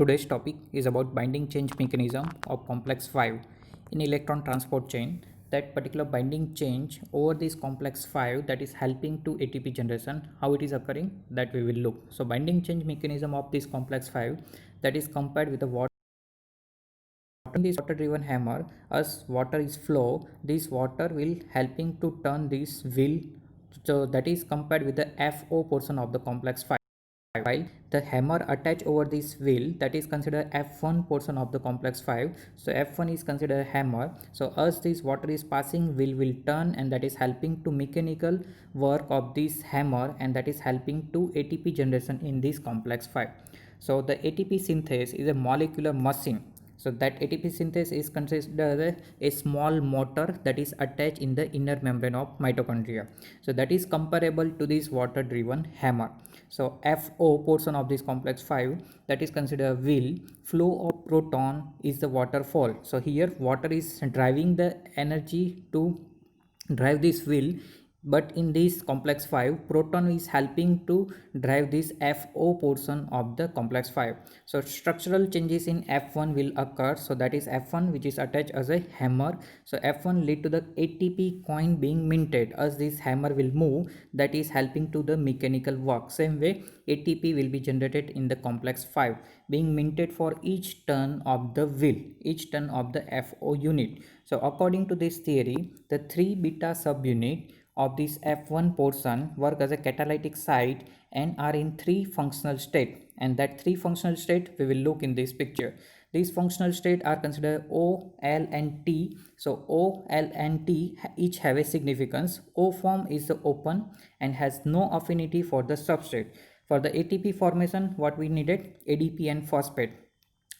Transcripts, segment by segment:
Today's topic is about binding change mechanism of complex 5 in electron transport chain. That particular binding change over this complex 5 that is helping to ATP generation, how it is occurring, that we will look. So binding change mechanism of this complex 5 that is compared with the water. In this water driven hammer, as water is flow, this water will helping to turn this wheel, so that is compared with the FO portion of the complex 5, while the hammer attached over this wheel that is considered F1 portion of the complex 5. So F1 is considered hammer. So as this water is passing, wheel will turn, and that is helping to mechanical work of this hammer, and that is helping to ATP generation in this complex 5. So the ATP synthase is a molecular machine. So that ATP synthase is considered a small motor that is attached in the inner membrane of mitochondria. So that is comparable to this water driven hammer. So FO portion of this complex 5 that is considered wheel, flow of proton is the waterfall. So here water is driving the energy to drive this wheel, but in this complex 5 proton is helping to drive this FO portion of the complex 5. So structural changes in F1 will occur. So that is F1 which is attached as a hammer. So F1 lead to the ATP coin being minted. As this hammer will move, that is helping to the mechanical work. Same way ATP will be generated in the complex 5 being minted for each turn of the wheel, each turn of the FO unit. So according to this theory, the 3 beta subunit of this F1 portion work as a catalytic site and are in 3 functional state, and that 3 functional state we will look in this picture. These functional state are considered O, L and T. So O, L and T each have a significance. O form is the open and has no affinity for the substrate. For the ATP formation, what we needed? ADP and phosphate.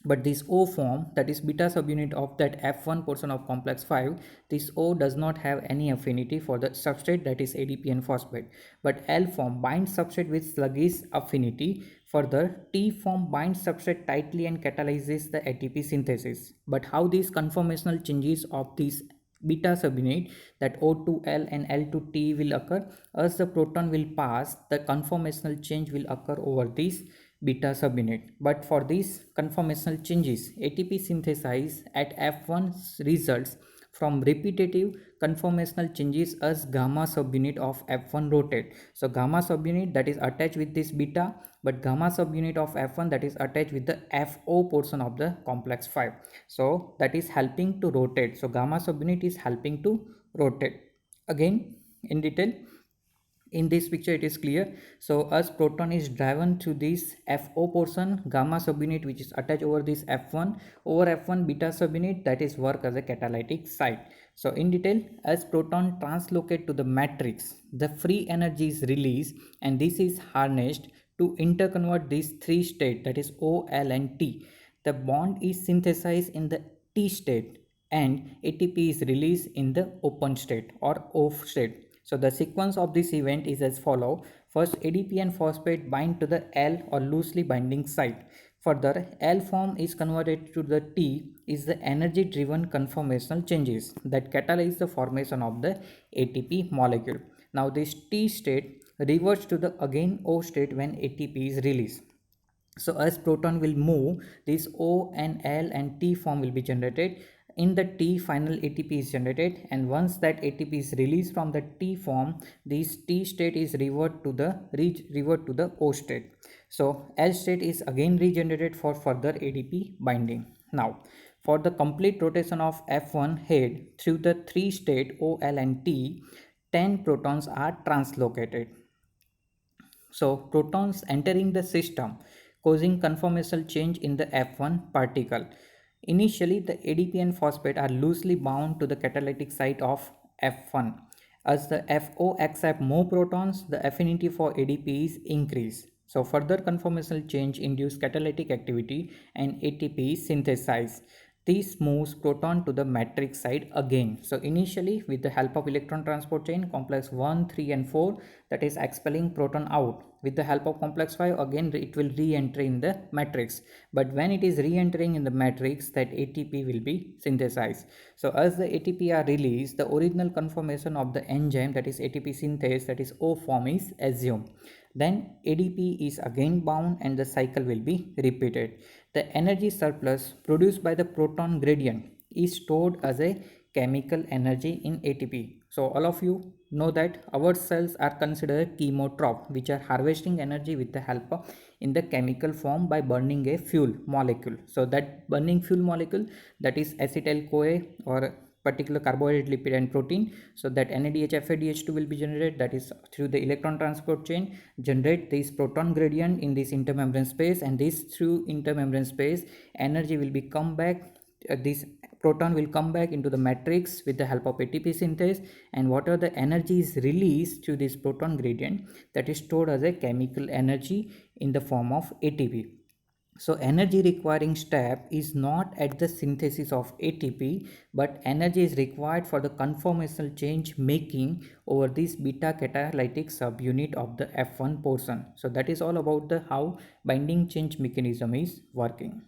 But this O form, that is beta subunit of that F1 portion of complex 5, this O does not have any affinity for the substrate, that is ADP and phosphate. But L form binds substrate with sluggish affinity. Further, T form binds substrate tightly and catalyzes the ATP synthesis. But how these conformational changes of these beta subunit, that O to L and L to T will occur? As the proton will pass, the conformational change will occur over this beta subunit. But for these conformational changes, ATP synthesized at F1 results from repetitive conformational changes as gamma subunit of F1 rotate. So gamma subunit that is attached with this beta, but gamma subunit of F1 that is attached with the FO portion of the complex 5. So that is helping to rotate. So gamma subunit is helping to rotate. Again in detail, in this picture it is clear. So as proton is driven to this FO portion, gamma subunit which is attached over this F1, over F1 beta subunit that is work as a catalytic site. So in detail, as proton translocate to the matrix, the free energy is released, and this is harnessed to interconvert these 3 state, that is O, L and T. The bond is synthesized in the T state and ATP is released in the open state or OFF state. So the sequence of this event is as follow. First, ADP and phosphate bind to the L or loosely binding site. Further, L form is converted to the T is the energy driven conformational changes that catalyze the formation of the ATP molecule. Now this T state reverts to the again O state when ATP is released. So as proton will move, this O and L and T form will be generated. In the T, final ATP is generated, and once that ATP is released from the T form, this T state is revert to the O state. So L state is again regenerated for further ADP binding. Now for the complete rotation of F1 head through the 3 state O, L and T, 10 protons are translocated. So protons entering the system causing conformational change in the F1 particle. Initially, the ADP and phosphate are loosely bound to the catalytic site of F1. As the FO accept more protons, the affinity for ADP is increased. So further conformational change induce catalytic activity and ATP is synthesized. This moves proton to the matrix side again. So initially with the help of electron transport chain, complex 1, 3 and 4, that is expelling proton out. With the help of complex 5, again it will re-enter in the matrix. But when it is re-entering in the matrix, that ATP will be synthesized. So as the ATP are released, the original conformation of the enzyme, that is ATP synthase, that is O form, is assumed. Then ADP is again bound and the cycle will be repeated. The energy surplus produced by the proton gradient is stored as a chemical energy in ATP. So all of you know that our cells are considered chemotroph, which are harvesting energy with the help of in the chemical form by burning a fuel molecule. So that burning fuel molecule, that is acetyl CoA or particular carbohydrate, lipid and protein. So that NADH FADH2 will be generated, that is through the electron transport chain, generate this proton gradient in this intermembrane space, and this through intermembrane space energy will be come back, this proton will come back into the matrix with the help of ATP synthase, and whatever the energy is released to this proton gradient, that is stored as a chemical energy in the form of ATP. So energy requiring step is not at the synthesis of ATP, but energy is required for the conformational change making over this beta catalytic subunit of the F1 portion. So that is all about the how binding change mechanism is working.